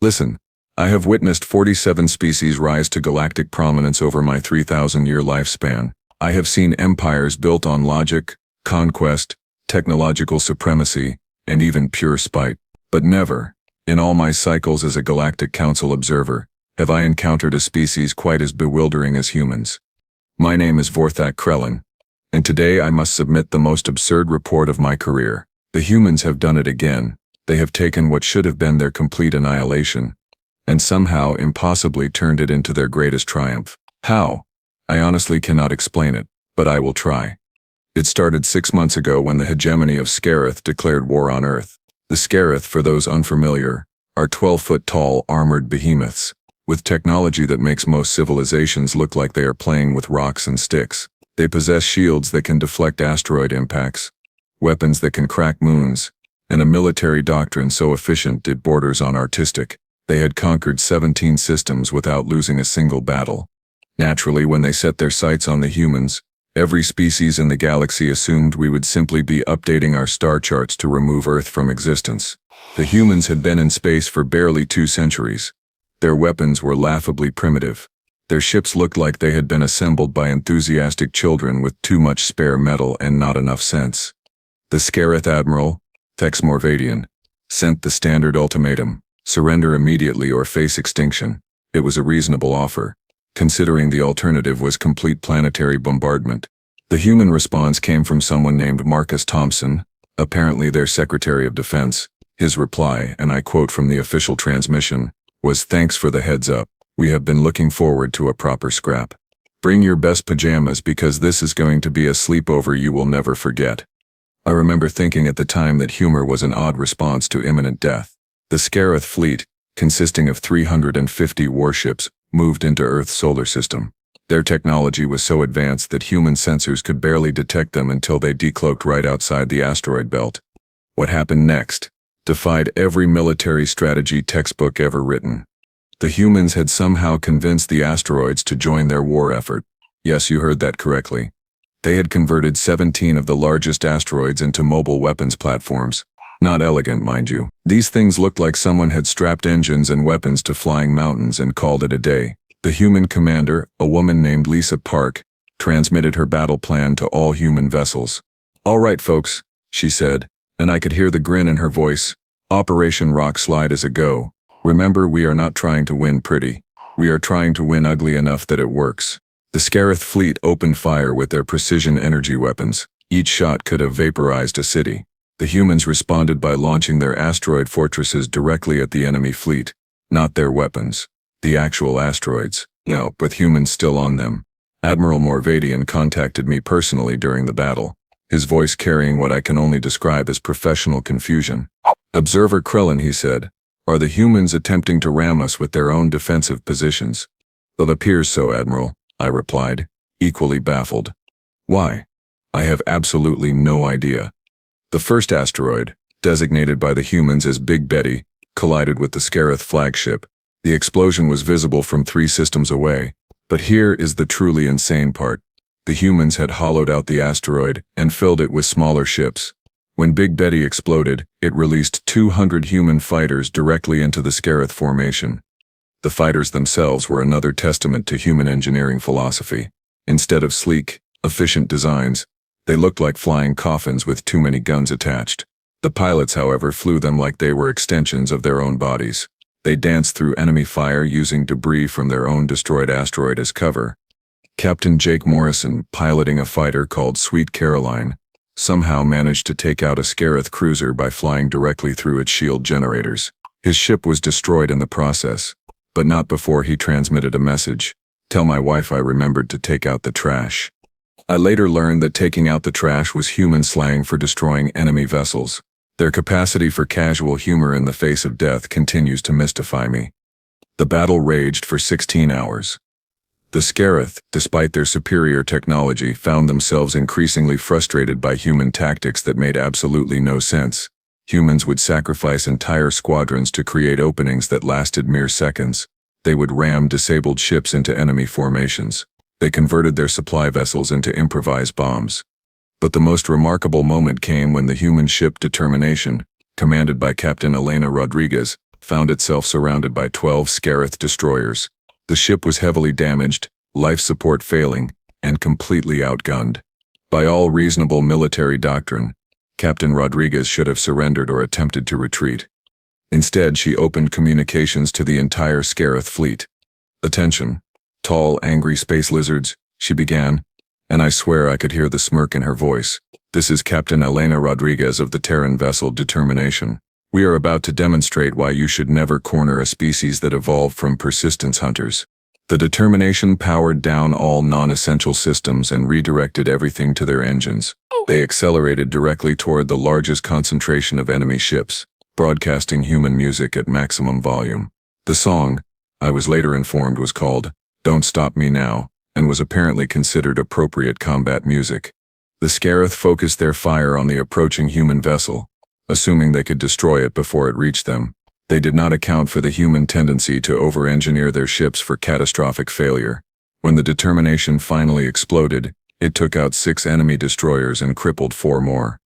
Listen, I have witnessed 47 species rise to galactic prominence over my 3,000-year lifespan. I have seen empires built on logic, conquest, technological supremacy, and even pure spite. But never, in all my cycles as a Galactic Council observer, have I encountered a species quite as bewildering as humans. My name is Vorthak Krellin, and today I must submit the most absurd report of my career. The humans have done it again. They have taken what should have been their complete annihilation, and somehow impossibly turned it into their greatest triumph. How? I honestly cannot explain it, but I will try. It started 6 months ago when the hegemony of Skareth declared war on Earth. The Skareth, for those unfamiliar, are 12-foot-tall armored behemoths, with technology that makes most civilizations look like they are playing with rocks and sticks. They possess shields that can deflect asteroid impacts, weapons that can crack moons, and a military doctrine so efficient it borders on artistic. They had conquered 17 systems without losing a single battle. Naturally, when they set their sights on the humans, every species in the galaxy assumed we would simply be updating our star charts to remove Earth from existence. The humans had been in space for barely 2 centuries. Their weapons were laughably primitive. Their ships looked like they had been assembled by enthusiastic children with too much spare metal and not enough sense. The Skareth Admiral, Thex Morvadian, sent the standard ultimatum: surrender immediately or face extinction. It was a reasonable offer, considering the alternative was complete planetary bombardment. The human response came from someone named Marcus Thompson, apparently their Secretary of Defense. His reply, and I quote from the official transmission, was, "Thanks for the heads up. We have been looking forward to a proper scrap. Bring your best pajamas because this is going to be a sleepover you will never forget." I remember thinking at the time that humor was an odd response to imminent death. The Skareth fleet, consisting of 350 warships, moved into Earth's solar system. Their technology was so advanced that human sensors could barely detect them until they decloaked right outside the asteroid belt. What happened next defied every military strategy textbook ever written. The humans had somehow convinced the asteroids to join their war effort. Yes, you heard that correctly. They had converted 17 of the largest asteroids into mobile weapons platforms. Not elegant, mind you. These things looked like someone had strapped engines and weapons to flying mountains and called it a day. The human commander, a woman named Lisa Park, transmitted her battle plan to all human vessels. "All right, folks," she said, and I could hear the grin in her voice. "Operation Rockslide is a go. Remember, we are not trying to win pretty. We are trying to win ugly enough that it works." The Skareth fleet opened fire with their precision energy weapons. Each shot could have vaporized a city. The humans responded by launching their asteroid fortresses directly at the enemy fleet. Not their weapons. The actual asteroids. No, with humans still on them. Admiral Morvadian contacted me personally during the battle, his voice carrying what I can only describe as professional confusion. "Observer Krellin," he said, "are the humans attempting to ram us with their own defensive positions?" "It appears so, Admiral," I replied, equally baffled. "Why?" "I have absolutely no idea." The first asteroid, designated by the humans as Big Betty, collided with the Skareth flagship. The explosion was visible from 3 systems away. But here is the truly insane part. The humans had hollowed out the asteroid and filled it with smaller ships. When Big Betty exploded, it released 200 human fighters directly into the Skareth formation. The fighters themselves were another testament to human engineering philosophy. Instead of sleek, efficient designs, they looked like flying coffins with too many guns attached. The pilots, however, flew them like they were extensions of their own bodies. They danced through enemy fire using debris from their own destroyed asteroid as cover. Captain Jake Morrison, piloting a fighter called Sweet Caroline, somehow managed to take out a Skareth cruiser by flying directly through its shield generators. His ship was destroyed in the process, but not before he transmitted a message: "Tell my wife I remembered to take out the trash." I later learned that taking out the trash was human slang for destroying enemy vessels. Their capacity for casual humor in the face of death continues to mystify me. The battle raged for 16 hours. The Skareth, despite their superior technology, found themselves increasingly frustrated by human tactics that made absolutely no sense. Humans would sacrifice entire squadrons to create openings that lasted mere seconds. They would ram disabled ships into enemy formations. They converted their supply vessels into improvised bombs. But the most remarkable moment came when the human ship Determination, commanded by Captain Elena Rodriguez, found itself surrounded by 12 Skareth destroyers. The ship was heavily damaged, life support failing, and completely outgunned. By all reasonable military doctrine, Captain Rodriguez should have surrendered or attempted to retreat. Instead, she opened communications to the entire Skareth fleet. "Attention, tall, angry space lizards," she began, and I swear I could hear the smirk in her voice. "This is Captain Elena Rodriguez of the Terran vessel Determination. We are about to demonstrate why you should never corner a species that evolved from persistence hunters." The Determination powered down all non-essential systems and redirected everything to their engines. They accelerated directly toward the largest concentration of enemy ships, broadcasting human music at maximum volume. The song, I was later informed, was called "Don't Stop Me Now," and was apparently considered appropriate combat music. The Skareth focused their fire on the approaching human vessel, assuming they could destroy it before it reached them. They did not account for the human tendency to over-engineer their ships for catastrophic failure. When the Determination finally exploded, it took out 6 enemy destroyers and crippled 4 more.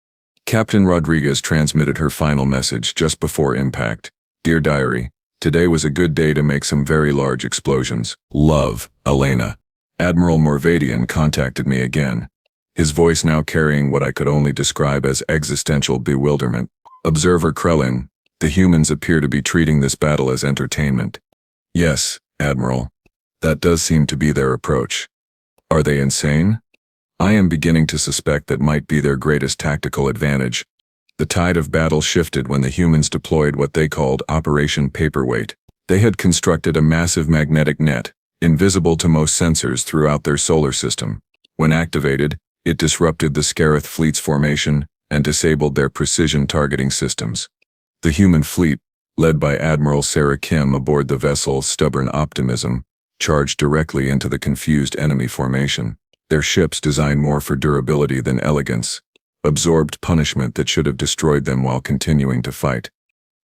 Captain Rodriguez transmitted her final message just before impact. "Dear Diary, today was a good day to make some very large explosions. Love, Elena." Admiral Morvadian contacted me again, his voice now carrying what I could only describe as existential bewilderment. "Observer Krellin, the humans appear to be treating this battle as entertainment." "Yes, Admiral. That does seem to be their approach." "Are they insane?" "I am beginning to suspect that might be their greatest tactical advantage." The tide of battle shifted when the humans deployed what they called Operation Paperweight. They had constructed a massive magnetic net, invisible to most sensors throughout their solar system. When activated, it disrupted the Skareth fleet's formation and disabled their precision targeting systems. The human fleet, led by Admiral Sarah Kim aboard the vessel Stubborn Optimism, charged directly into the confused enemy formation. Their ships, designed more for durability than elegance, absorbed punishment that should have destroyed them while continuing to fight.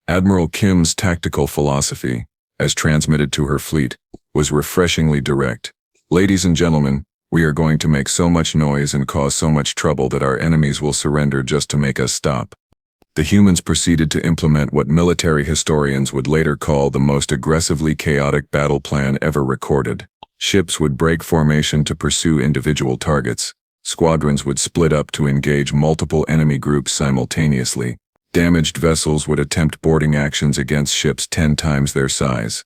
Admiral Kim's tactical philosophy, as transmitted to her fleet, was refreshingly direct. "Ladies and gentlemen, we are going to make so much noise and cause so much trouble that our enemies will surrender just to make us stop." The humans proceeded to implement what military historians would later call the most aggressively chaotic battle plan ever recorded. Ships would break formation to pursue individual targets. Squadrons would split up to engage multiple enemy groups simultaneously. Damaged vessels would attempt boarding actions against ships 10 times their size.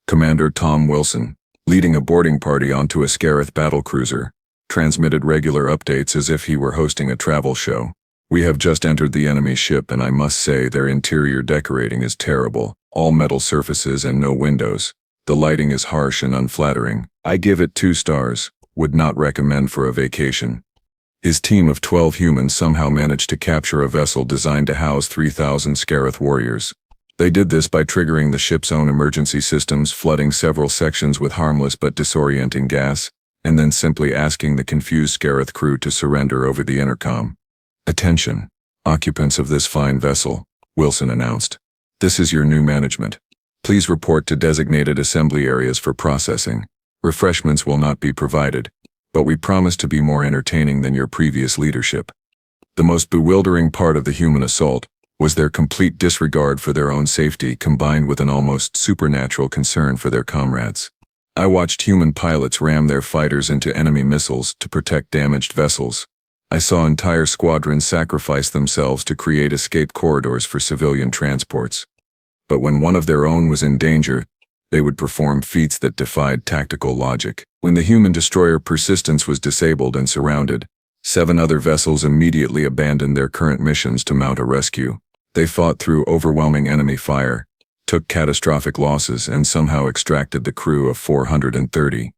Commander Tom Wilson, leading a boarding party onto a Skareth battlecruiser, transmitted regular updates as if he were hosting a travel show. "We have just entered the enemy ship, and I must say their interior decorating is terrible. All metal surfaces and no windows. The lighting is harsh and unflattering. I give it 2 stars. Would not recommend for a vacation." His team of 12 humans somehow managed to capture a vessel designed to house 3,000 Skareth warriors. They did this by triggering the ship's own emergency systems, flooding several sections with harmless but disorienting gas, and then simply asking the confused Skareth crew to surrender over the intercom. "Attention, occupants of this fine vessel," Wilson announced. "This is your new management. Please report to designated assembly areas for processing. Refreshments will not be provided, but we promise to be more entertaining than your previous leadership." The most bewildering part of the human assault was their complete disregard for their own safety, combined with an almost supernatural concern for their comrades. I watched human pilots ram their fighters into enemy missiles to protect damaged vessels. I saw entire squadrons sacrifice themselves to create escape corridors for civilian transports. But when one of their own was in danger, they would perform feats that defied tactical logic. When the human destroyer Persistence was disabled and surrounded, 7 other vessels immediately abandoned their current missions to mount a rescue. They fought through overwhelming enemy fire, took catastrophic losses, and somehow extracted the crew of 430.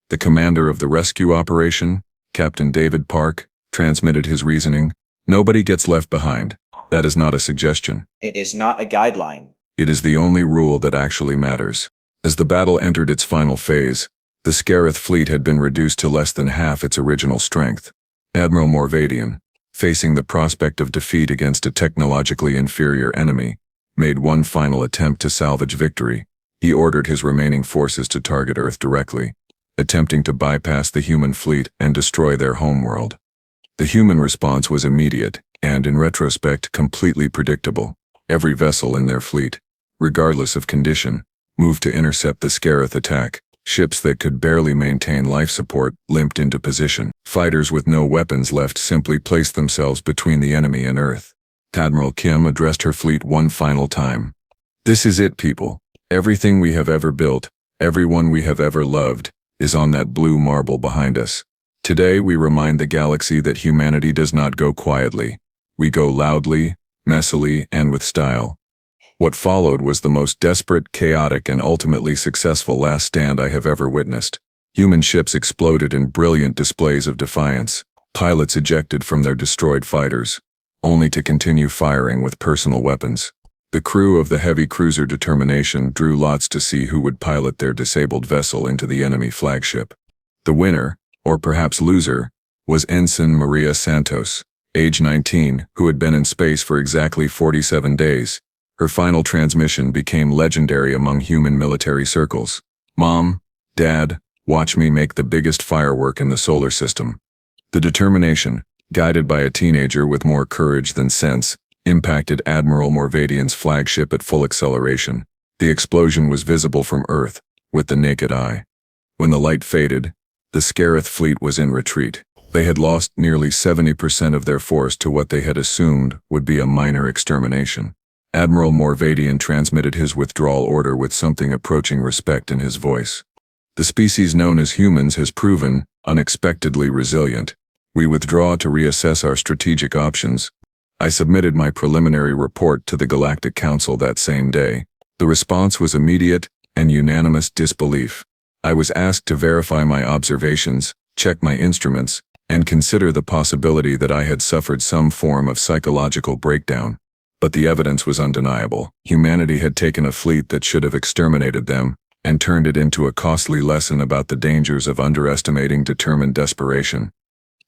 The commander of the rescue operation, Captain David Park, transmitted his reasoning. "Nobody gets left behind. That is not a suggestion. It is not a guideline. It is the only rule that actually matters." As the battle entered its final phase, the Skareth fleet had been reduced to less than half its original strength. Admiral Morvadian, facing the prospect of defeat against a technologically inferior enemy, made one final attempt to salvage victory. He ordered his remaining forces to target Earth directly, attempting to bypass the human fleet and destroy their homeworld. The human response was immediate, and in retrospect completely predictable. Every vessel in their fleet, regardless of condition, moved to intercept the Skareth attack. Ships that could barely maintain life support limped into position. Fighters with no weapons left simply placed themselves between the enemy and Earth. Admiral Kim addressed her fleet one final time. "This is it, people. Everything we have ever built, everyone we have ever loved, is on that blue marble behind us. Today we remind the galaxy that humanity does not go quietly. We go loudly, messily, and with style." What followed was the most desperate, chaotic, and ultimately successful last stand I have ever witnessed. Human ships exploded in brilliant displays of defiance. Pilots ejected from their destroyed fighters, only to continue firing with personal weapons. The crew of the heavy cruiser Determination drew lots to see who would pilot their disabled vessel into the enemy flagship. The winner, or perhaps loser, was Ensign Maria Santos, age 19, who had been in space for exactly 47 days. Her final transmission became legendary among human military circles. "Mom, Dad, watch me make the biggest firework in the solar system." The Determination, guided by a teenager with more courage than sense, impacted Admiral Morvadian's flagship at full acceleration. The explosion was visible from Earth, with the naked eye. When the light faded, the Skareth fleet was in retreat. They had lost nearly 70% of their force to what they had assumed would be a minor extermination. Admiral Morvadian transmitted his withdrawal order with something approaching respect in his voice. "The species known as humans has proven unexpectedly resilient. We withdraw to reassess our strategic options." I submitted my preliminary report to the Galactic Council that same day. The response was immediate and unanimous disbelief. I was asked to verify my observations, check my instruments, and consider the possibility that I had suffered some form of psychological breakdown. But the evidence was undeniable. Humanity had taken a fleet that should have exterminated them and turned it into a costly lesson about the dangers of underestimating determined desperation.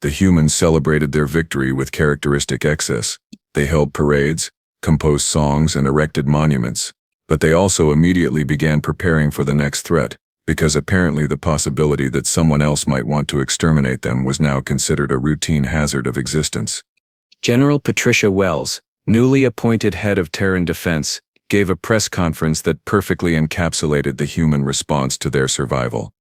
The humans celebrated their victory with characteristic excess. They held parades, composed songs, and erected monuments. But they also immediately began preparing for the next threat, because apparently the possibility that someone else might want to exterminate them was now considered a routine hazard of existence. General Patricia Wells, newly appointed head of Terran Defense, gave a press conference that perfectly encapsulated the human response to their survival.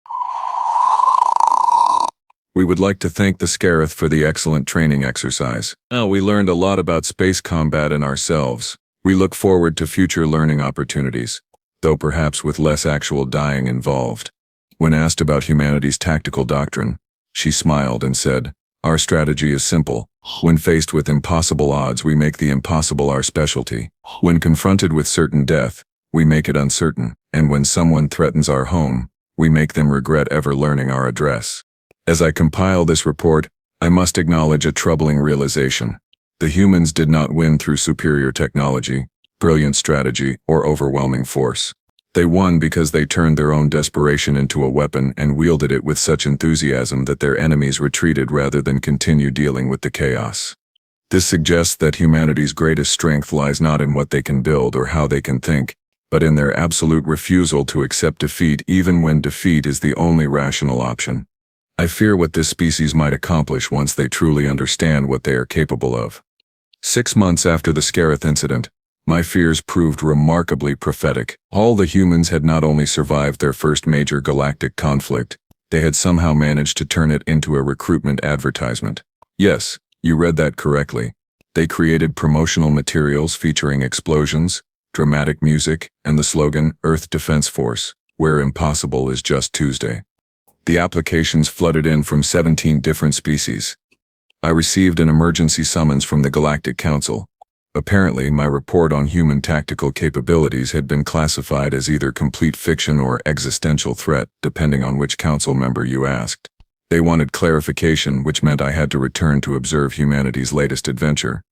"We would like to thank the Skareth for the excellent training exercise. We learned a lot about space combat and ourselves. We look forward to future learning opportunities, though perhaps with less actual dying involved." When asked about humanity's tactical doctrine, she smiled and said, "Our strategy is simple. When faced with impossible odds, we make the impossible our specialty. When confronted with certain death, we make it uncertain. And when someone threatens our home, we make them regret ever learning our address." As I compile this report, I must acknowledge a troubling realization. The humans did not win through superior technology, brilliant strategy, or overwhelming force. They won because they turned their own desperation into a weapon and wielded it with such enthusiasm that their enemies retreated rather than continue dealing with the chaos. This suggests that humanity's greatest strength lies not in what they can build or how they can think, but in their absolute refusal to accept defeat even when defeat is the only rational option. I fear what this species might accomplish once they truly understand what they are capable of. 6 months after the Skareth incident, my fears proved remarkably prophetic. All the humans had not only survived their first major galactic conflict, they had somehow managed to turn it into a recruitment advertisement. Yes, you read that correctly. They created promotional materials featuring explosions, dramatic music, and the slogan, "Earth Defense Force, where impossible is just Tuesday." The applications flooded in from 17 different species. I received an emergency summons from the Galactic Council. Apparently, my report on human tactical capabilities had been classified as either complete fiction or existential threat, depending on which council member you asked. They wanted clarification, which meant I had to return to observe humanity's latest adventure.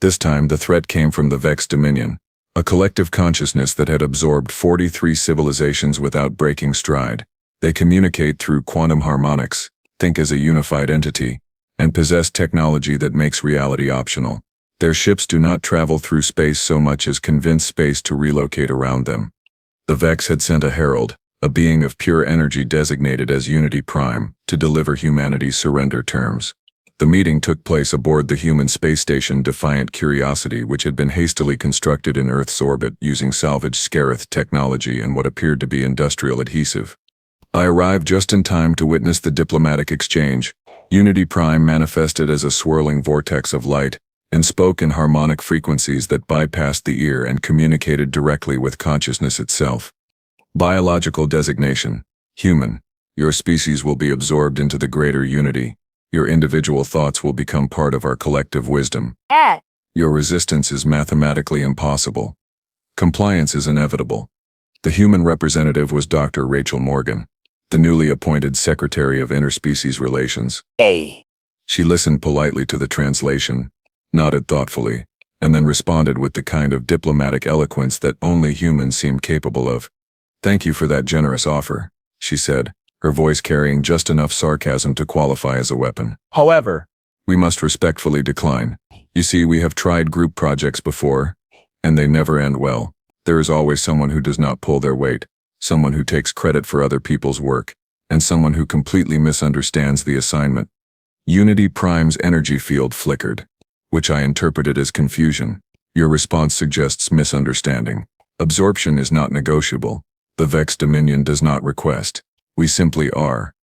This time, the threat came from the Vex Dominion, a collective consciousness that had absorbed 43 civilizations without breaking stride. They communicate through quantum harmonics, think as a unified entity, and possess technology that makes reality optional. Their ships do not travel through space so much as convince space to relocate around them. The Vex had sent a herald, a being of pure energy designated as Unity Prime, to deliver humanity's surrender terms. The meeting took place aboard the human space station Defiant Curiosity, which had been hastily constructed in Earth's orbit using salvaged Skareth technology and what appeared to be industrial adhesive. I arrived just in time to witness the diplomatic exchange. Unity Prime manifested as a swirling vortex of light and spoke in harmonic frequencies that bypassed the ear and communicated directly with consciousness itself. Biological designation: human. Your species will be absorbed into the greater unity. Your individual thoughts will become part of our collective wisdom. Your resistance is mathematically impossible. Compliance is inevitable. The human representative was Dr. Rachel Morgan, the newly appointed Secretary of Interspecies Relations. She listened politely to the translation, nodded thoughtfully, and then responded with the kind of diplomatic eloquence that only humans seem capable of. "Thank you for that generous offer," she said, her voice carrying just enough sarcasm to qualify as a weapon. However, "We must respectfully decline. You see, we have tried group projects before, and they never end well. There is always someone who does not pull their weight, someone who takes credit for other people's work, and someone who completely misunderstands the assignment." Unity Prime's energy field flickered, which I interpreted as confusion. "Your response suggests misunderstanding. Absorption is not negotiable. The Vex Dominion does not request. We simply are."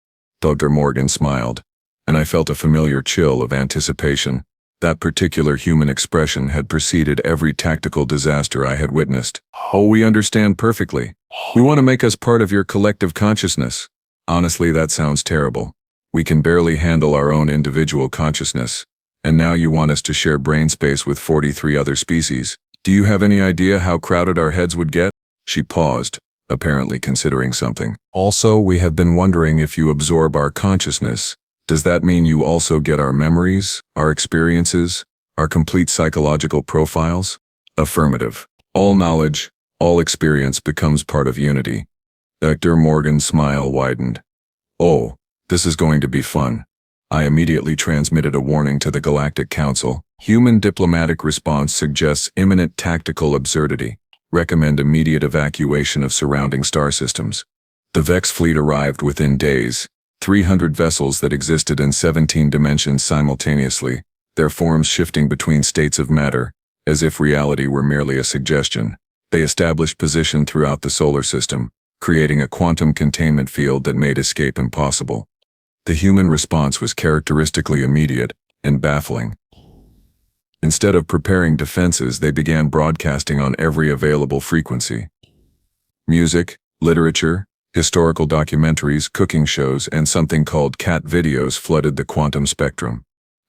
Dr. Morgan smiled, and I felt a familiar chill of anticipation. That particular human expression had preceded every tactical disaster I had witnessed. "Oh, we understand perfectly. We want to make us part of your collective consciousness." Honestly, that sounds terrible. We can barely handle our own individual consciousness, and now you want us to share brain space with 43 other species. Do you have any idea how crowded our heads would get? She paused, apparently considering something. "Also, we have been wondering if you absorb our consciousness. Does that mean you also get our memories, our experiences, our complete psychological profiles?" "Affirmative. All knowledge, all experience becomes part of unity." Dr. Morgan's smile widened. "Oh, this is going to be fun." I immediately transmitted a warning to the Galactic Council. "Human diplomatic response suggests imminent tactical absurdity. Recommend immediate evacuation of surrounding star systems." The Vex fleet arrived within days. 300 vessels that existed in 17 dimensions simultaneously, their forms shifting between states of matter, as if reality were merely a suggestion. They established position throughout the solar system, creating a quantum containment field that made escape impossible. The human response was characteristically immediate and baffling. Instead of preparing defenses, they began broadcasting on every available frequency. Music, literature, historical documentaries, cooking shows, and something called cat videos flooded the quantum spectrum.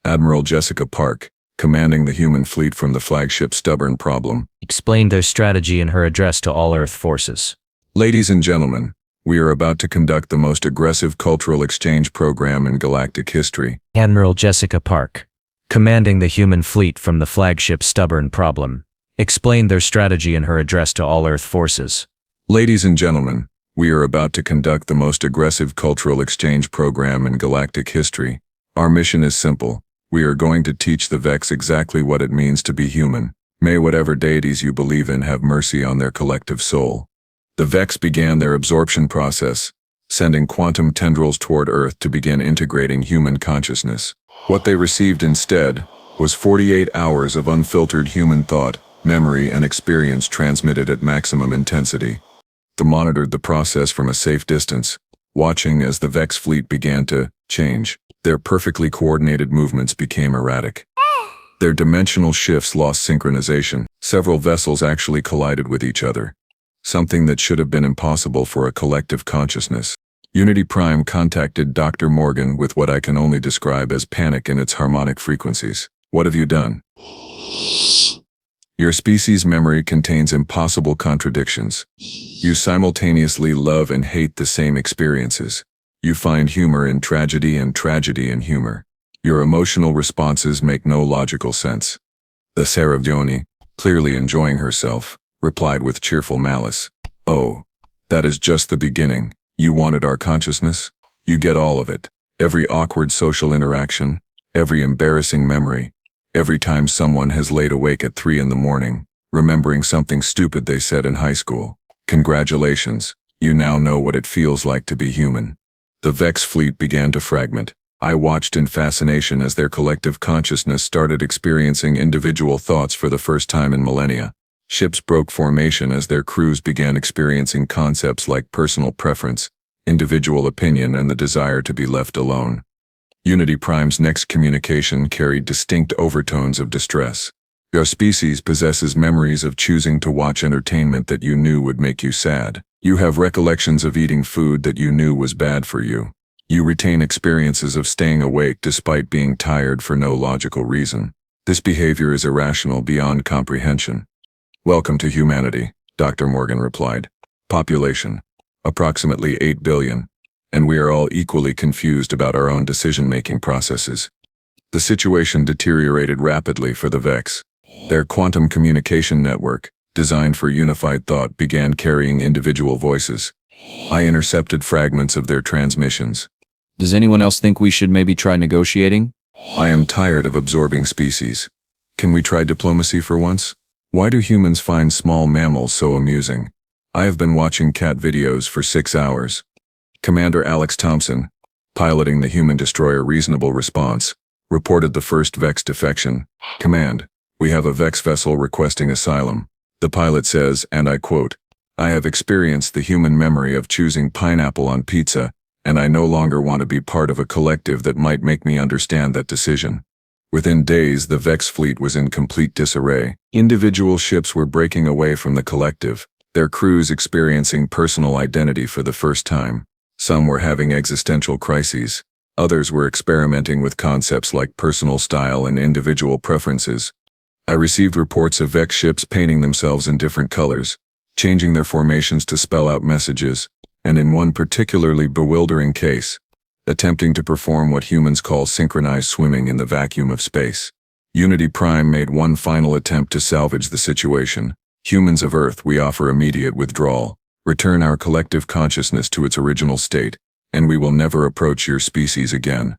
Admiral Jessica Park, commanding the human fleet from the flagship Stubborn Problem, explained their strategy in her address to all Earth forces. "Ladies and gentlemen, we are about to conduct the most aggressive cultural exchange program in galactic history." Admiral Jessica Park, commanding the human fleet from the flagship Stubborn Problem, explained their strategy in her address to all Earth forces. "Ladies and gentlemen, we are about to conduct the most aggressive cultural exchange program in galactic history. Our mission is simple. We are going to teach the Vex exactly what it means to be human. May whatever deities you believe in have mercy on their collective soul." The Vex began their absorption process, sending quantum tendrils toward Earth to begin integrating human consciousness. What they received instead was 48 hours of unfiltered human thought, memory, and experience transmitted at maximum intensity. They monitored the process from a safe distance, watching as the Vex fleet began to change. Their perfectly coordinated movements became erratic. Their dimensional shifts lost synchronization. Several vessels actually collided with each other, something that should have been impossible for a collective consciousness. Unity Prime contacted Dr. Morgan with what I can only describe as panic in its harmonic frequencies. "What have you done? Your species' memory contains impossible contradictions. You simultaneously love and hate the same experiences. You find humor in tragedy and tragedy in humor. Your emotional responses make no logical sense." The Saravioni, clearly enjoying herself, replied with cheerful malice. "Oh, that is just the beginning. You wanted our consciousness? You get all of it. Every awkward social interaction, every embarrassing memory, every time someone has laid awake at 3 in the morning, remembering something stupid they said in high school. Congratulations, you now know what it feels like to be human." The Vex fleet began to fragment. I watched in fascination as their collective consciousness started experiencing individual thoughts for the first time in millennia. Ships broke formation as their crews began experiencing concepts like personal preference, individual opinion, and the desire to be left alone. Unity Prime's next communication carried distinct overtones of distress. Your species possesses memories of choosing to watch entertainment that you knew would make you sad. You have recollections of eating food that you knew was bad for you. You retain experiences of staying awake despite being tired for no logical reason. This behavior is irrational beyond comprehension. Welcome to humanity, Dr. Morgan replied. Population: approximately 8 billion, and we are all equally confused about our own decision-making processes. The situation deteriorated rapidly for the Vex. Their quantum communication network, designed for unified thought, began carrying individual voices. I intercepted fragments of their transmissions. Does anyone else think we should maybe try negotiating? I am tired of absorbing species. Can we try diplomacy for once? Why do humans find small mammals so amusing? I have been watching cat videos for 6 hours. Commander Alex Thompson, piloting the human destroyer Reasonable Response, reported the first Vex defection. Command, we have a Vex vessel requesting asylum. The pilot says, and I quote, "I have experienced the human memory of choosing pineapple on pizza, and I no longer want to be part of a collective that might make me understand that decision." Within days, the Vex fleet was in complete disarray. Individual ships were breaking away from the collective, their crews experiencing personal identity for the first time. Some were having existential crises. Others were experimenting with concepts like personal style and individual preferences. I received reports of Vex ships painting themselves in different colors, changing their formations to spell out messages, and in one particularly bewildering case, attempting to perform what humans call synchronized swimming in the vacuum of space. Unity Prime made one final attempt to salvage the situation. Humans of Earth, we offer immediate withdrawal. Return our collective consciousness to its original state, and we will never approach your species again.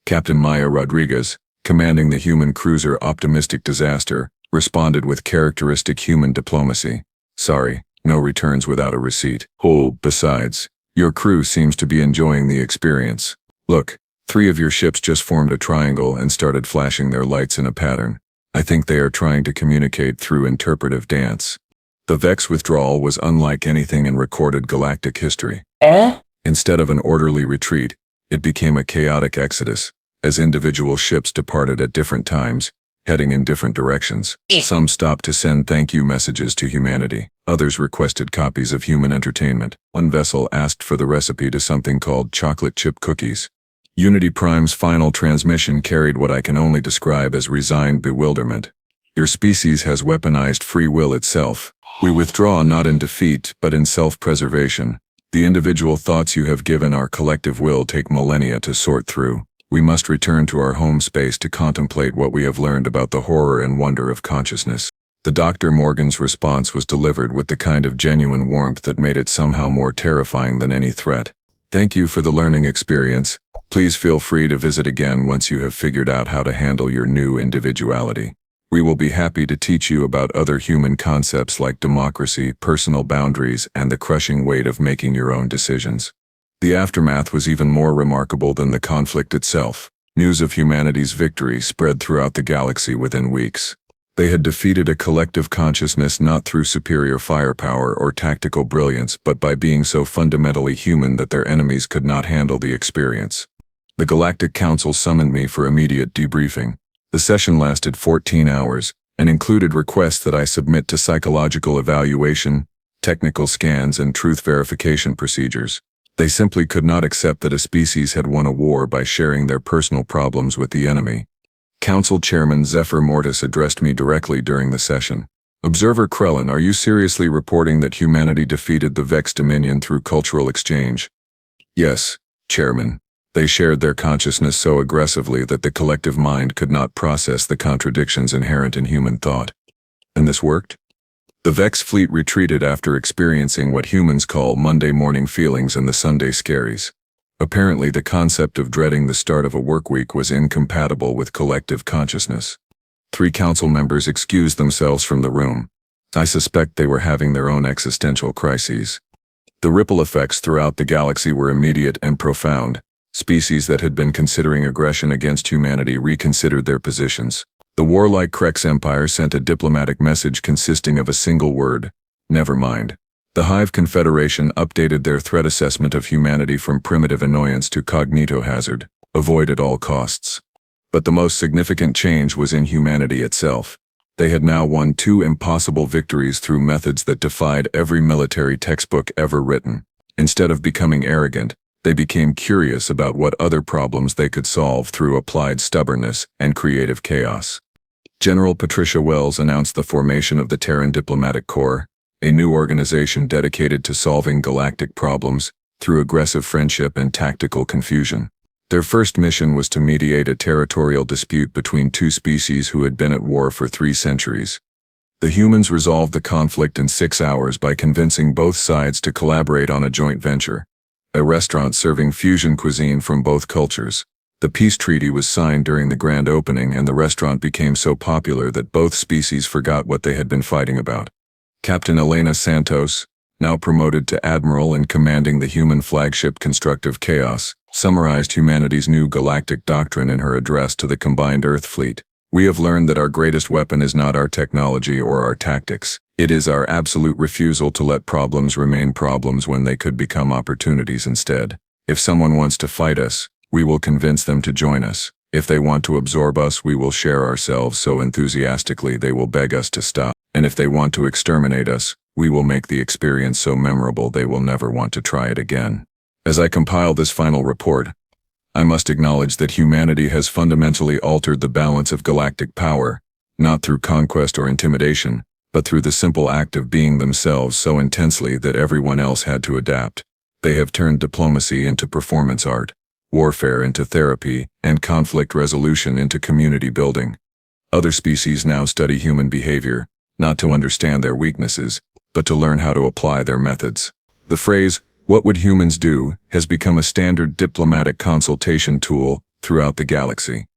Captain Maya Rodriguez, commanding the human cruiser Optimistic Disaster, responded with characteristic human diplomacy. Sorry, no returns without a receipt. Oh, besides, your crew seems to be enjoying the experience. Look, 3 of your ships just formed a triangle and started flashing their lights in a pattern. I think they are trying to communicate through interpretive dance. The Vex withdrawal was unlike anything in recorded galactic history. Instead of an orderly retreat, it became a chaotic exodus, as individual ships departed at different times, heading in different directions. Some stopped to send thank you messages to humanity. Others requested copies of human entertainment. One vessel asked for the recipe to something called chocolate chip cookies. Unity Prime's final transmission carried what I can only describe as resigned bewilderment. Your species has weaponized free will itself. We withdraw not in defeat, but in self-preservation. The individual thoughts you have given our collective will take millennia to sort through. We must return to our home space to contemplate what we have learned about the horror and wonder of consciousness. The Dr. Morgan's response was delivered with the kind of genuine warmth that made it somehow more terrifying than any threat. Thank you for the learning experience. Please feel free to visit again once you have figured out how to handle your new individuality. We will be happy to teach you about other human concepts like democracy, personal boundaries, and the crushing weight of making your own decisions. The aftermath was even more remarkable than the conflict itself. News of humanity's victory spread throughout the galaxy within weeks. They had defeated a collective consciousness not through superior firepower or tactical brilliance, but by being so fundamentally human that their enemies could not handle the experience. The Galactic Council summoned me for immediate debriefing. The session lasted 14 hours and included requests that I submit to psychological evaluation, technical scans, and truth verification procedures. They simply could not accept that a species had won a war by sharing their personal problems with the enemy. Council Chairman Zephyr Mortis addressed me directly during the session. Observer Krellin, are you seriously reporting that humanity defeated the Vex Dominion through cultural exchange? Yes, Chairman. They shared their consciousness so aggressively that the collective mind could not process the contradictions inherent in human thought. And this worked? The Vex fleet retreated after experiencing what humans call Monday morning feelings and the Sunday scaries. Apparently, the concept of dreading the start of a work week was incompatible with collective consciousness. 3 council members excused themselves from the room. I suspect they were having their own existential crises. The ripple effects throughout the galaxy were immediate and profound. Species that had been considering aggression against humanity reconsidered their positions. The warlike Krex Empire sent a diplomatic message consisting of a single word: never mind. The Hive Confederation updated their threat assessment of humanity from primitive annoyance to cognito-hazard, avoid at all costs. But the most significant change was in humanity itself. They had now won 2 impossible victories through methods that defied every military textbook ever written. Instead of becoming arrogant, they became curious about what other problems they could solve through applied stubbornness and creative chaos. General Patricia Wells announced the formation of the Terran Diplomatic Corps, a new organization dedicated to solving galactic problems through aggressive friendship and tactical confusion. Their first mission was to mediate a territorial dispute between 2 species who had been at war for 3 centuries. The humans resolved the conflict in 6 hours by convincing both sides to collaborate on a joint venture, a restaurant serving fusion cuisine from both cultures. The peace treaty was signed during the grand opening, and the restaurant became so popular that both species forgot what they had been fighting about. Captain Elena Santos, now promoted to Admiral and commanding the human flagship Constructive Chaos, summarized humanity's new galactic doctrine in her address to the combined Earth fleet. We have learned that our greatest weapon is not our technology or our tactics. It is our absolute refusal to let problems remain problems when they could become opportunities instead. If someone wants to fight us, we will convince them to join us. If they want to absorb us, we will share ourselves so enthusiastically they will beg us to stop. And if they want to exterminate us, we will make the experience so memorable they will never want to try it again. As I compile this final report, I must acknowledge that humanity has fundamentally altered the balance of galactic power, not through conquest or intimidation, but through the simple act of being themselves so intensely that everyone else had to adapt. They have turned diplomacy into performance art, warfare into therapy, and conflict resolution into community building. Other species now study human behavior, not to understand their weaknesses, but to learn how to apply their methods. The phrase, "What would humans do?" has become a standard diplomatic consultation tool throughout the galaxy.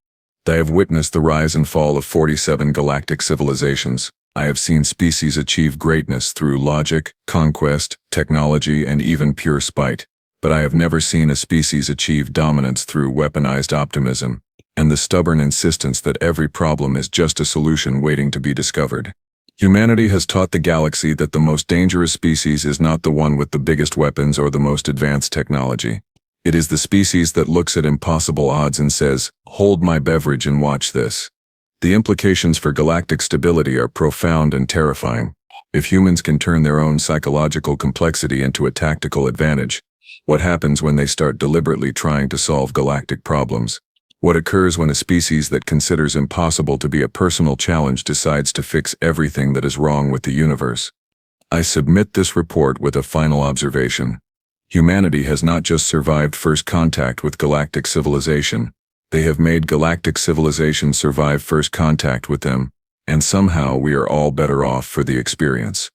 I have witnessed the rise and fall of 47 galactic civilizations. I have seen species achieve greatness through logic, conquest, technology, and even pure spite. But I have never seen a species achieve dominance through weaponized optimism and the stubborn insistence that every problem is just a solution waiting to be discovered. Humanity has taught the galaxy that the most dangerous species is not the one with the biggest weapons or the most advanced technology. It is the species that looks at impossible odds and says, "Hold my beverage and watch this." The implications for galactic stability are profound and terrifying. If humans can turn their own psychological complexity into a tactical advantage, what happens when they start deliberately trying to solve galactic problems? What occurs when a species that considers impossible to be a personal challenge decides to fix everything that is wrong with the universe? I submit this report with a final observation. Humanity has not just survived first contact with galactic civilization, they have made galactic civilization survive first contact with them, and somehow we are all better off for the experience.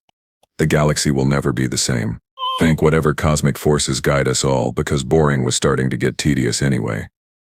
The galaxy will never be the same. Thank whatever cosmic forces guide us all, because boring was starting to get tedious anyway.